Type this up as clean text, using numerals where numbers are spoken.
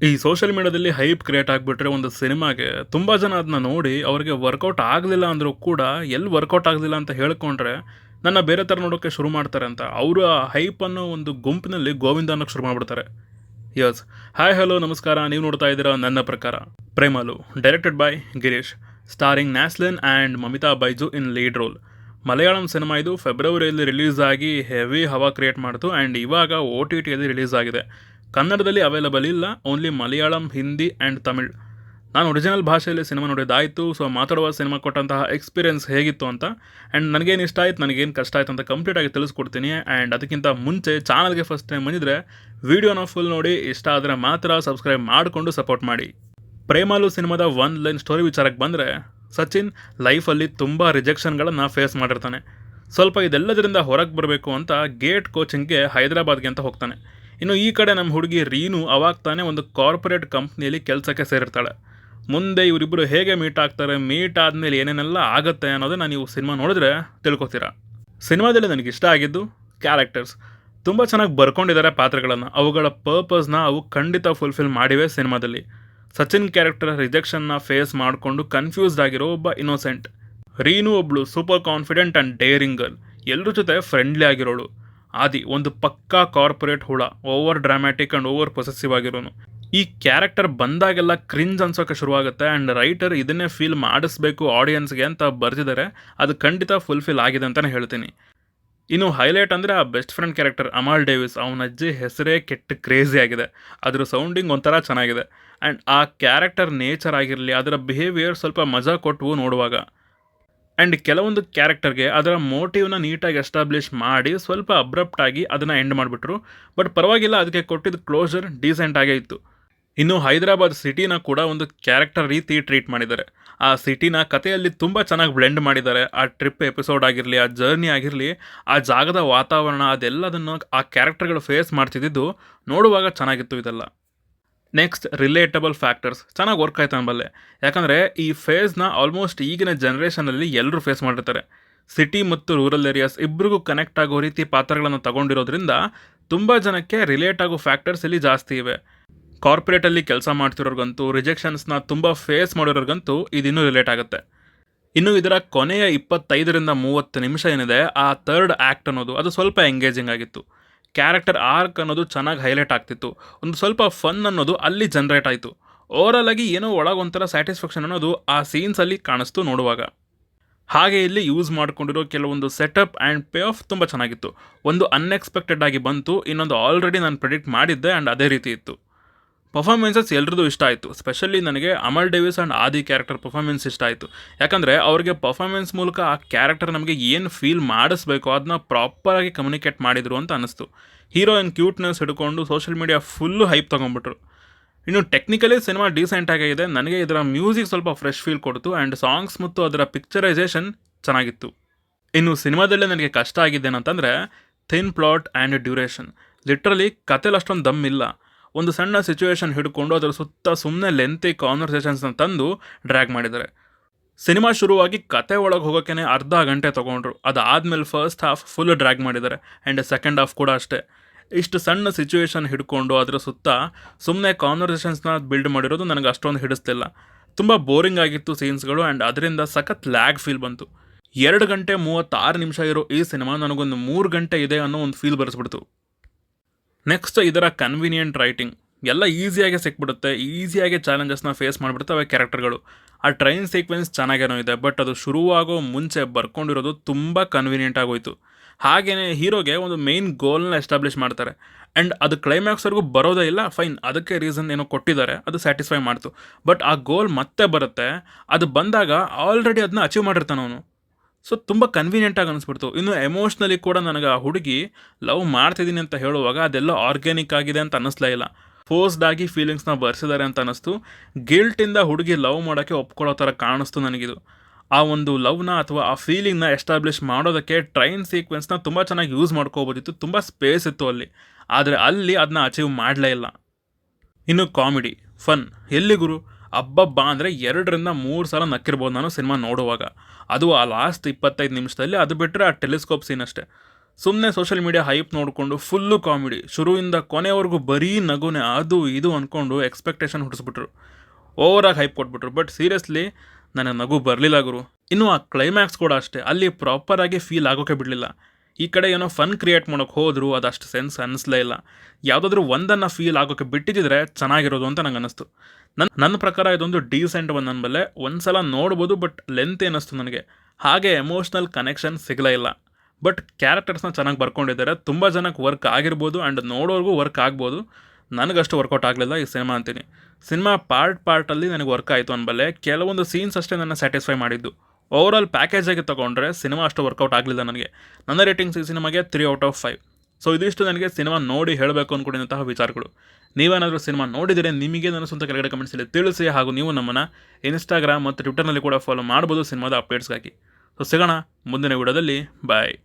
ಈ ಸೋಷಿಯಲ್ ಮೀಡಿಯಾದಲ್ಲಿ hype create ಆಗಿಬಿಟ್ರೆ ಒಂದು ಸಿನಿಮಾಗೆ ತುಂಬ ಜನ ಅದನ್ನ ನೋಡಿ ಅವರಿಗೆ ವರ್ಕೌಟ್ ಆಗಲಿಲ್ಲ ಅಂದರೂ ಕೂಡ ಎಲ್ಲಿ ವರ್ಕೌಟ್ ಆಗಲಿಲ್ಲ ಅಂತ ಹೇಳ್ಕೊಂಡ್ರೆ ನನ್ನ ಬೇರೆ ಥರ ನೋಡೋಕ್ಕೆ ಶುರು ಮಾಡ್ತಾರೆ ಅಂತ ಅವರು ಆ ಹೈಪನ್ನು ಒಂದು ಗುಂಪಿನಲ್ಲಿ ಗೋವಿಂದ ಅನ್ನೋಕ್ಕೆ ಶುರು ಮಾಡಿಬಿಡ್ತಾರೆ. ಯಸ್. ಹಾಯ್ ಹಲೋ ನಮಸ್ಕಾರ, ನೀವು ನೋಡ್ತಾ ಇದ್ದೀರಾ ನನ್ನ ಪ್ರಕಾರ. Premalu directed by Girish, starring Naslen and Mamitha Baiju in lead role. Malayalam cinema ಇದು ಫೆಬ್ರವರಿಯಲ್ಲಿ ರಿಲೀಸ್ ಆಗಿ ಹೆವಿ ಹವಾ ಕ್ರಿಯೇಟ್ ಮಾಡಿತು ಆ್ಯಂಡ್ ಇವಾಗ OTTಯಲ್ಲಿ ರಿಲೀಸ್ ಆಗಿದೆ. ಕನ್ನಡದಲ್ಲಿ ಅವೈಲಬಲ್ ಇಲ್ಲ, ಓನ್ಲಿ ಮಲಯಾಳಂ, ಹಿಂದಿ ಆ್ಯಂಡ್ ತಮಿಳ್. ನಾನು ಒರಿಜಿನಲ್ ಭಾಷೆಯಲ್ಲಿ ಸಿನಿಮಾ ನೋಡಿದ್ದಾಯಿತು. ಸೊ ಮಾತಾಡುವ ಸಿನಿಮಾ ಕೊಟ್ಟಂತಹ ಎಕ್ಸ್ಪೀರಿಯನ್ಸ್ ಹೇಗಿತ್ತು ಅಂತ ಆ್ಯಂಡ್ ನನಗೇನು ಇಷ್ಟ ಆಯ್ತು, ನನಗೇನು ಕಷ್ಟ ಆಯ್ತು ಅಂತ ಕಂಪ್ಲೀಟಾಗಿ ತಿಳಿಸ್ಕೊಡ್ತೀನಿ. ಆ್ಯಂಡ್ ಅದಕ್ಕಿಂತ ಮುಂಚೆ ಚಾನಲ್ಗೆ ಫಸ್ಟ್ ಟೈಮ್ ಬಂದಿದ್ರೆ ವೀಡಿಯೋನ ಫುಲ್ ನೋಡಿ, ಇಷ್ಟ ಆದರೆ ಮಾತ್ರ ಸಬ್ಸ್ಕ್ರೈಬ್ ಮಾಡಿಕೊಂಡು ಸಪೋರ್ಟ್ ಮಾಡಿ. ಪ್ರೇಮಲು ಸಿನಿಮಾದ ಒನ್ ಲೈನ್ ಸ್ಟೋರಿ ವಿಚಾರಕ್ಕೆ ಬಂದರೆ, ಸಚಿನ್ ಲೈಫಲ್ಲಿ ತುಂಬ ರಿಜೆಕ್ಷನ್ಗಳನ್ನು ಫೇಸ್ ಮಾಡಿರ್ತಾನೆ. ಸ್ವಲ್ಪ ಇದೆಲ್ಲದರಿಂದ ಹೊರಗೆ ಬರಬೇಕು ಅಂತ ಗೇಟ್ ಕೋಚಿಂಗ್ಗೆ ಹೈದರಾಬಾದ್ಗೆ ಅಂತ ಹೋಗ್ತಾನೆ. ಇನ್ನು ಈ ಕಡೆ ನಮ್ಮ ಹುಡುಗಿ ರೀನು ಅವಾಗ ತಾನೇ ಒಂದು ಕಾರ್ಪೊರೇಟ್ ಕಂಪ್ನಿಯಲ್ಲಿ ಕೆಲಸಕ್ಕೆ ಸೇರಿರ್ತಾಳೆ. ಮುಂದೆ ಇವರಿಬ್ಬರು ಹೇಗೆ ಮೀಟ್ ಆಗ್ತಾರೆ, ಮೀಟ್ ಆದಮೇಲೆ ಏನೇನೆಲ್ಲ ಆಗುತ್ತೆ ಅನ್ನೋದನ್ನು ನೀವು ಸಿನಿಮಾ ನೋಡಿದ್ರೆ ತಿಳ್ಕೊತೀರಾ. ಸಿನಿಮಾದಲ್ಲಿ ನನಗೆ ಇಷ್ಟ ಆಗಿದ್ದು ಕ್ಯಾರೆಕ್ಟರ್ಸ್. ತುಂಬ ಚೆನ್ನಾಗಿ ಬರ್ಕೊಂಡಿದ್ದಾರೆ ಪಾತ್ರಗಳನ್ನು, ಅವುಗಳ ಪರ್ಪಸ್ನ ಅವು ಖಂಡಿತ ಫುಲ್ಫಿಲ್ ಮಾಡಿವೆ ಸಿನಿಮಾದಲ್ಲಿ. ಸಚಿನ್ ಕ್ಯಾರೆಕ್ಟರ್ ರಿಜೆಕ್ಷನ್ನ ಫೇಸ್ ಮಾಡಿಕೊಂಡು ಕನ್ಫ್ಯೂಸ್ಡ್ ಆಗಿರೋ ಒಬ್ಬ ಇನ್ನೋಸೆಂಟ್. ರೀನು ಒಬ್ಳು super confident and daring girl, ಎಲ್ಲರ ಜೊತೆ ಫ್ರೆಂಡ್ಲಿ ಆಗಿರೋಳು. ಆದಿ ಒಂದು ಪಕ್ಕಾ ಕಾರ್ಪೊರೇಟ್ ಹುಳ, over dramatic and over possessive ಆಗಿರೋನು. ಈ ಕ್ಯಾರೆಕ್ಟರ್ ಬಂದಾಗೆಲ್ಲ ಕ್ರಿಂಜ್ ಅನ್ಸೋಕೆ ಶುರುವಾಗುತ್ತೆ ಆ್ಯಂಡ್ ರೈಟರ್ ಇದನ್ನೇ ಫೀಲ್ ಮಾಡಿಸ್ಬೇಕು ಆಡಿಯನ್ಸ್ಗೆ ಅಂತ ಬರೆದಿದ್ದಾರೆ. ಅದು ಖಂಡಿತ ಫುಲ್ಫಿಲ್ ಆಗಿದೆ ಅಂತಲೇ ಹೇಳ್ತೀನಿ. ಇನ್ನು ಹೈಲೈಟ್ ಅಂದರೆ ಆ best friend character Amal Davis. ಅವನ ಅಜ್ಜಿ ಹೆಸರೇ ಕೆಟ್ಟ ಕ್ರೇಜಿ ಆಗಿದೆ, ಅದ್ರ ಸೌಂಡಿಂಗ್ ಒಂಥರ ಚೆನ್ನಾಗಿದೆ. ಆ್ಯಂಡ್ ಆ ಕ್ಯಾರೆಕ್ಟರ್ ನೇಚರ್ ಆಗಿರಲಿ, ಅದರ ಬಿಹೇವಿಯರ್ ಸ್ವಲ್ಪ ಮಜಾ ಕೊಟ್ಟವು ನೋಡುವಾಗ. ಆ್ಯಂಡ್ ಕೆಲವೊಂದು ಕ್ಯಾರೆಕ್ಟರ್ಗೆ ಅದರ ಮೋಟಿವ್ನ ನೀಟಾಗಿ ಎಸ್ಟಾಬ್ಲಿಷ್ ಮಾಡಿ ಸ್ವಲ್ಪ ಅಬ್ರಪ್ಟಾಗಿ ಅದನ್ನು ಎಂಡ್ ಮಾಡಿಬಿಟ್ರು. ಬಟ್ ಪರವಾಗಿಲ್ಲ, ಅದಕ್ಕೆ ಕೊಟ್ಟಿದ್ದ ಕ್ಲೋಸರ್ ಡೀಸೆಂಟಾಗೇ ಇತ್ತು. ಇನ್ನು ಹೈದರಾಬಾದ್ ಸಿಟಿನ ಕೂಡ ಒಂದು ಕ್ಯಾರೆಕ್ಟರ್ ರೀತಿ ಟ್ರೀಟ್ ಮಾಡಿದ್ದಾರೆ. ಆ ಸಿಟಿನ ಕಥೆಯಲ್ಲಿ ತುಂಬ ಚೆನ್ನಾಗಿ ಬ್ಲೆಂಡ್ ಮಾಡಿದ್ದಾರೆ. ಆ ಟ್ರಿಪ್ ಎಪಿಸೋಡ್ ಆಗಿರಲಿ, ಆ ಜರ್ನಿ ಆಗಿರಲಿ, ಆ ಜಾಗದ ವಾತಾವರಣ, ಅದೆಲ್ಲದನ್ನು ಆ ಕ್ಯಾರೆಕ್ಟರ್ಗಳು ಫೇಸ್ ಮಾಡ್ತಿದ್ದು ನೋಡುವಾಗ ಚೆನ್ನಾಗಿತ್ತು ಇದೆಲ್ಲ. ನೆಕ್ಸ್ಟ್, ರಿಲೇಟಬಲ್ ಫ್ಯಾಕ್ಟರ್ಸ್ ಚೆನ್ನಾಗಿ ವರ್ಕ್ ಆಯ್ತು ನಮ್ಮಲ್ಲೇ. ಯಾಕಂದರೆ ಈ ಫೇಸ್ನ ಆಲ್ಮೋಸ್ಟ್ ಈಗಿನ ಜನ್ರೇಷನಲ್ಲಿ ಎಲ್ಲರೂ ಫೇಸ್ ಮಾಡಿರ್ತಾರೆ. ಸಿಟಿ ಮತ್ತು ರೂರಲ್ ಏರಿಯಾಸ್ ಇಬ್ಬರಿಗೂ ಕನೆಕ್ಟ್ ಆಗೋ ರೀತಿ ಪಾತ್ರಗಳನ್ನು ತಗೊಂಡಿರೋದ್ರಿಂದ ತುಂಬ ಜನಕ್ಕೆ ರಿಲೇಟ್ ಆಗೋ ಫ್ಯಾಕ್ಟರ್ಸ್ ಇಲ್ಲಿ ಜಾಸ್ತಿ ಇವೆ. ಕಾರ್ಪೊರೇಟಲ್ಲಿ ಕೆಲಸ ಮಾಡ್ತಿರೋರ್ಗಂತೂ, ರಿಜೆಕ್ಷನ್ಸ್ನ ತುಂಬ ಫೇಸ್ ಮಾಡಿರೋರ್ಗಂತೂ ಇದಿನ್ನೂ ರಿಲೇಟ್ ಆಗುತ್ತೆ. ಇನ್ನು ಇದರ ಕೊನೆಯ 25-30 ನಿಮಿಷ ಏನಿದೆ, ಆ ಥರ್ಡ್ ಆ್ಯಕ್ಟ್ ಅನ್ನೋದು ಅದು ಸ್ವಲ್ಪ ಎಂಗೇಜಿಂಗ್ ಆಗಿತ್ತು. ಕ್ಯಾರೆಕ್ಟರ್ ಆರ್ಕ್ ಅನ್ನೋದು ಚೆನ್ನಾಗಿ ಹೈಲೈಟ್ ಆಗ್ತಿತ್ತು. ಒಂದು ಸ್ವಲ್ಪ ಫನ್ ಅನ್ನೋದು ಅಲ್ಲಿ ಜನ್ರೇಟ್ ಆಯಿತು. ಓವರಾಲ್ ಆಗಿ ಏನೋ ಒಳಗೊಂಥರ ಸ್ಯಾಟಿಸ್ಫ್ಯಾಕ್ಷನ್ ಅನ್ನೋದು ಆ ಸೀನ್ಸಲ್ಲಿ ಕಾಣಿಸ್ತು ನೋಡುವಾಗ. ಹಾಗೆ ಇಲ್ಲಿ ಯೂಸ್ ಮಾಡ್ಕೊಂಡಿರೋ ಕೆಲವೊಂದು ಸೆಟಪ್ ಆ್ಯಂಡ್ ಪೇ ಆಫ್ ತುಂಬ ಚೆನ್ನಾಗಿತ್ತು. ಒಂದು ಅನ್ಎಕ್ಸ್ಪೆಕ್ಟೆಡ್ ಆಗಿ ಬಂತು, ಇನ್ನೊಂದು ಆಲ್ರೆಡಿ ನಾನು ಪ್ರೆಡಿಕ್ಟ್ ಮಾಡಿದ್ದೆ ಆ್ಯಂಡ್ ಅದೇ ರೀತಿ ಇತ್ತು. ಪರ್ಫಾರ್ಮೆನ್ಸಸ್ ಎಲ್ರದ್ದು ಇಷ್ಟ ಆಯಿತು. ಸ್ಪೆಷಲಿ ನನಗೆ Amal Davis and Adi character performance ಇಷ್ಟ ಆಯಿತು. ಯಾಕಂದರೆ ಅವ್ರಿಗೆ ಪರ್ಫಾರ್ಮೆನ್ಸ್ ಮೂಲಕ ಆ ಕ್ಯಾರೆಕ್ಟರ್ ನಮಗೆ ಏನು ಫೀಲ್ ಮಾಡಿಸ್ಬೇಕು ಅದನ್ನ ಪ್ರಾಪರಾಗಿ ಕಮ್ಯುನಿಕೇಟ್ ಮಾಡಿದರು ಅಂತ ಅನ್ನಿಸ್ತು. ಹೀರೋಯಿನ್ ಕ್ಯೂಟ್ನೆಸ್ ಹಿಡ್ಕೊಂಡು ಸೋಷಿಯಲ್ ಮೀಡಿಯಾ ಫುಲ್ಲು ಹೈಪ್ ತೊಗೊಂಡ್ಬಿಟ್ರು. ಇನ್ನು ಟೆಕ್ನಿಕಲಿ ಸಿನಿಮಾ ಡೀಸೆಂಟಾಗಿದೆ. ನನಗೆ ಇದರ ಮ್ಯೂಸಿಕ್ ಸ್ವಲ್ಪ ಫ್ರೆಶ್ ಫೀಲ್ ಕೊಡ್ತು ಆ್ಯಂಡ್ ಸಾಂಗ್ಸ್ ಮತ್ತು ಅದರ ಪಿಕ್ಚರೈಸೇಷನ್ ಚೆನ್ನಾಗಿತ್ತು. ಇನ್ನು ಸಿನಿಮಾದಲ್ಲೇ ನನಗೆ ಕಷ್ಟ ಆಗಿದ್ದೇನಂತಂದರೆ thin plot and duration. Literally ಕಥೆಲಿ ಅಷ್ಟೊಂದು ದಮ್ ಇಲ್ಲ. ಒಂದು ಸಣ್ಣ ಸಿಚುವೇಶನ್ ಹಿಡ್ಕೊಂಡು ಅದರ ಸುತ್ತ ಸುಮ್ಮನೆ ಲೆಂತಿ ಕಾನ್ವರ್ಸೇಷನ್ಸ್ನ ತಂದು ಡ್ರ್ಯಾಗ್ ಮಾಡಿದ್ದಾರೆ. ಸಿನಿಮಾ ಶುರುವಾಗಿ ಕತೆ ಒಳಗೆ ಹೋಗೋಕ್ಕೇ ಅರ್ಧ ಗಂಟೆ ತೊಗೊಂಡ್ರು. ಅದಾದಮೇಲೆ ಫಸ್ಟ್ ಹಾಫ್ ಫುಲ್ ಡ್ರ್ಯಾಗ್ ಮಾಡಿದ್ದಾರೆ ಆ್ಯಂಡ್ ಸೆಕೆಂಡ್ ಹಾಫ್ ಕೂಡ ಅಷ್ಟೇ. ಇಷ್ಟು ಸಣ್ಣ ಸಿಚುವೇಶನ್ ಹಿಡ್ಕೊಂಡು ಅದರ ಸುತ್ತ ಸುಮ್ಮನೆ ಕಾನ್ವರ್ಸೇಷನ್ಸ್ನ ಬಿಲ್ಡ್ ಮಾಡಿರೋದು ನನಗೆ ಅಷ್ಟೊಂದು ಹಿಡಿಸ್ತಿಲ್ಲ. ತುಂಬ ಬೋರಿಂಗ್ ಆಗಿತ್ತು ಸೀನ್ಸ್ಗಳು ಆ್ಯಂಡ್ ಅದರಿಂದ ಸಖತ್ ಲ್ಯಾಗ್ ಫೀಲ್ ಬಂತು. 2 ಗಂಟೆ 36 ನಿಮಿಷ ಇರೋ ಈ ಸಿನಿಮಾ ನನಗೊಂದು 3 ಗಂಟೆ ಇದೆ ಅನ್ನೋ ಒಂದು ಫೀಲ್ ಬರೆಸ್ಬಿಡ್ತು. ನೆಕ್ಸ್ಟ್, ಇದರ ಕನ್ವೀನಿಯೆಂಟ್ ರೈಟಿಂಗ್. ಎಲ್ಲ ಈಸಿಯಾಗಿ ಸಿಕ್ಬಿಡುತ್ತೆ, ಈಸಿಯಾಗಿ ಚಾಲೆಂಜಸ್ನ ಫೇಸ್ ಮಾಡಿಬಿಡ್ತವೆ ಕ್ಯಾರೆಕ್ಟರ್ಗಳು. ಆ ಟ್ರೈನ್ ಸೀಕ್ವೆನ್ಸ್ ಚೆನ್ನಾಗೇನೋ ಇದೆ, ಬಟ್ ಅದು ಶುರುವಾಗೋ ಮುಂಚೆ ಬರ್ಕೊಂಡಿರೋದು ತುಂಬ ಕನ್ವೀನಿಯೆಂಟ್ ಆಗೋಯ್ತು. ಹಾಗೆಯೇ ಹೀರೋಗೆ ಒಂದು ಮೇಯ್ನ್ ಗೋಲ್ನ ಎಸ್ಟಾಬ್ಲಿಷ್ ಮಾಡ್ತಾರೆ ಆ್ಯಂಡ್ ಅದು ಕ್ಲೈಮ್ಯಾಕ್ಸ್ವರೆಗೂ ಬರೋದೇ ಇಲ್ಲ. ಫೈನ್, ಅದಕ್ಕೆ ರೀಸನ್ ಏನೋ ಕೊಟ್ಟಿದ್ದಾರೆ, ಅದು ಸ್ಯಾಟಿಸ್ಫೈ ಮಾಡ್ತು. ಬಟ್ ಆ ಗೋಲ್ ಮತ್ತೆ ಬರುತ್ತೆ, ಅದು ಬಂದಾಗ ಆಲ್ರೆಡಿ ಅದನ್ನ ಅಚೀವ್ ಮಾಡಿರ್ತಾನೆ ಅವನು. ಸೊ ತುಂಬ ಕನ್ವೀನಿಯೆಂಟಾಗಿ ಅನಿಸ್ಬಿಡ್ತು. ಇನ್ನು ಎಮೋಷ್ನಲಿ ಕೂಡ ನನಗೆ ಆ ಹುಡುಗಿ ಲವ್ ಮಾಡ್ತಿದ್ದೀನಿ ಅಂತ ಹೇಳುವಾಗ ಅದೆಲ್ಲ ಆರ್ಗ್ಯಾನಿಕ್ ಆಗಿದೆ ಅಂತ ಅನ್ನಿಸ್ಲೇ ಇಲ್ಲ. ಫೋರ್ಸ್ಡ್ ಆಗಿ ಫೀಲಿಂಗ್ಸ್ನ ಬರ್ಸಿದ್ದಾರೆ ಅಂತ ಅನ್ನಿಸ್ತು. ಗಿಲ್ಟಿಂದ ಹುಡುಗಿ ಲವ್ ಮಾಡೋಕ್ಕೆ ಒಪ್ಕೊಳ್ಳೋ ಥರ ಕಾಣಿಸ್ತು ನನಗಿದು. ಆ ಒಂದು ಲವ್ನ ಅಥವಾ ಆ ಫೀಲಿಂಗ್ನ ಎಸ್ಟಾಬ್ಲಿಷ್ ಮಾಡೋದಕ್ಕೆ ಟ್ರೈನ್ ಸೀಕ್ವೆನ್ಸ್ನ ತುಂಬ ಚೆನ್ನಾಗಿ ಯೂಸ್ ಮಾಡ್ಕೋಬೋದಿತ್ತು. ತುಂಬ ಸ್ಪೇಸ್ ಇತ್ತು ಅಲ್ಲಿ, ಆದರೆ ಅಲ್ಲಿ ಅದನ್ನ ಅಚೀವ್ ಮಾಡಲೇ ಇಲ್ಲ. ಇನ್ನು ಕಾಮಿಡಿ, ಫನ್ ಎಲ್ಲಿ ಗುರು? ಅಬ್ಬಬ್ಬ ಅಂದರೆ 2-3 ಸಲ ನಕ್ಕಿರ್ಬೋದು ನಾನು ಸಿನಿಮಾ ನೋಡುವಾಗ. ಅದು ಆ ಲಾಸ್ಟ್ 25 ನಿಮಿಷದಲ್ಲಿ. ಅದು ಬಿಟ್ಟರೆ ಆ ಟೆಲಿಸ್ಕೋಪ್ ಸೀನ್ ಅಷ್ಟೇ. ಸುಮ್ಮನೆ ಸೋಷಿಯಲ್ ಮೀಡಿಯಾ ಹೈಪ್ ನೋಡಿಕೊಂಡು ಫುಲ್ಲು ಕಾಮಿಡಿ, ಶುರುವಿಂದ ಕೊನೆವರೆಗೂ ಬರೀ ನಗುನೆ ಅದು ಇದು ಅಂದ್ಕೊಂಡು ಎಕ್ಸ್ಪೆಕ್ಟೇಷನ್ ಹುಟ್ಟಿಸ್ಬಿಟ್ರು. ಓವರಾಗಿ ಹೈಪ್ ಕೊಟ್ಬಿಟ್ರು. ಬಟ್ ಸೀರಿಯಸ್ಲಿ ನನಗೆ ನಗು ಬರಲಿಲ್ಲ ಗುರು. ಇನ್ನು ಆ ಕ್ಲೈಮ್ಯಾಕ್ಸ್ ಕೂಡ ಅಷ್ಟೇ, ಅಲ್ಲಿ ಪ್ರಾಪರಾಗಿ ಫೀಲ್ ಆಗೋಕ್ಕೆ ಬಿಡಲಿಲ್ಲ. ಈ ಕಡೆ ಏನೋ ಫನ್ ಕ್ರಿಯೇಟ್ ಮಾಡೋಕ್ಕೆ ಹೋದ್ರು, ಅದಷ್ಟು ಸೆನ್ಸ್ ಅನ್ನಿಸ್ಲೇ ಇಲ್ಲ. ಯಾವುದಾದ್ರೂ ಒಂದನ್ನು ಫೀಲ್ ಆಗೋಕ್ಕೆ ಬಿಟ್ಟಿದ್ದರೆ ಚೆನ್ನಾಗಿರೋದು ಅಂತ ನಂಗೆ ಅನ್ನಿಸ್ತು. ನನ್ನ ಪ್ರಕಾರ ಇದೊಂದು ಡೀಸೆಂಟ್ ಒನ್ ಅನ್ಬಲ್ಲೆ, ಒಂದು ಸಲ ನೋಡ್ಬೋದು. ಬಟ್ ಲೆಂತ್ ಏನಿಸ್ತು ನನಗೆ, ಹಾಗೆ ಎಮೋಷ್ನಲ್ ಕನೆಕ್ಷನ್ ಸಿಗಲೇ ಇಲ್ಲ. ಬಟ್ ಕ್ಯಾರೆಕ್ಟರ್ಸ್ನ ಚೆನ್ನಾಗಿ ಬರ್ಕೊಂಡಿದ್ದಾರೆ. ತುಂಬ ಜನಕ್ಕೆ ವರ್ಕ್ ಆಗಿರ್ಬೋದು ಆ್ಯಂಡ್ ನೋಡೋರ್ಗೂ ವರ್ಕ್ ಆಗ್ಬೋದು. ನನಗಷ್ಟು ವರ್ಕೌಟ್ ಆಗಲಿಲ್ಲ ಈ ಸಿನಿಮಾ ಅಂತೀನಿ. ಸಿನಿಮಾ ಪಾರ್ಟಲ್ಲಿ ನನಗೆ ವರ್ಕ್ ಆಯಿತು ಅನ್ಬಲ್ಲೆ. ಕೆಲವೊಂದು ಸೀನ್ಸ್ ಅಷ್ಟೇ ನನ್ನ ಸ್ಯಾಟಿಸ್ಫೈ ಮಾಡಿದ್ದು. ಓವರಾಲ್ ಪ್ಯಾಕೇಜಾಗಿ ತೊಗೊಂಡ್ರೆ ಸಿನಿಮಾ ಅಷ್ಟು ವರ್ಕೌಟ್ ಆಗಲಿಲ್ಲ ನನಗೆ. ನನ್ನ ರೇಟಿಂಗ್ಸ್ ಈ ಸಿನಿಮಾಗೆ 3/5. ಸೊ ಇದಿಷ್ಟು ನನಗೆ ಸಿನಿಮಾ ನೋಡಿ ಹೇಳಬೇಕು ಅಂದ್ಕೊಂಡಿದ್ದಂತಹ ವಿಚಾರಗಳು. ನೀವೇನಾದರೂ ಸಿನಿಮಾ ನೋಡಿದರೆ ನಿಮಗೆ ನನ್ನ ಸ್ವಂತ ಕೆಳಗಡೆ ಕಮೆಂಟ್ಸಲ್ಲಿ ತಿಳಿಸಿ. ಹಾಗೂ ನೀವು ನಮ್ಮನ್ನು ಇನ್ಸ್ಟಾಗ್ರಾಮ್ ಮತ್ತು ಟ್ವಿಟರ್ನಲ್ಲಿ ಕೂಡ ಫಾಲೋ ಮಾಡ್ಬೋದು ಸಿನಿಮಾದ ಅಪ್ಡೇಟ್ಸ್ಗಾಗಿ. ಸೊ ಸಿಗೋಣ ಮುಂದಿನ ವಿಡಿಯೋದಲ್ಲಿ. ಬಾಯ್.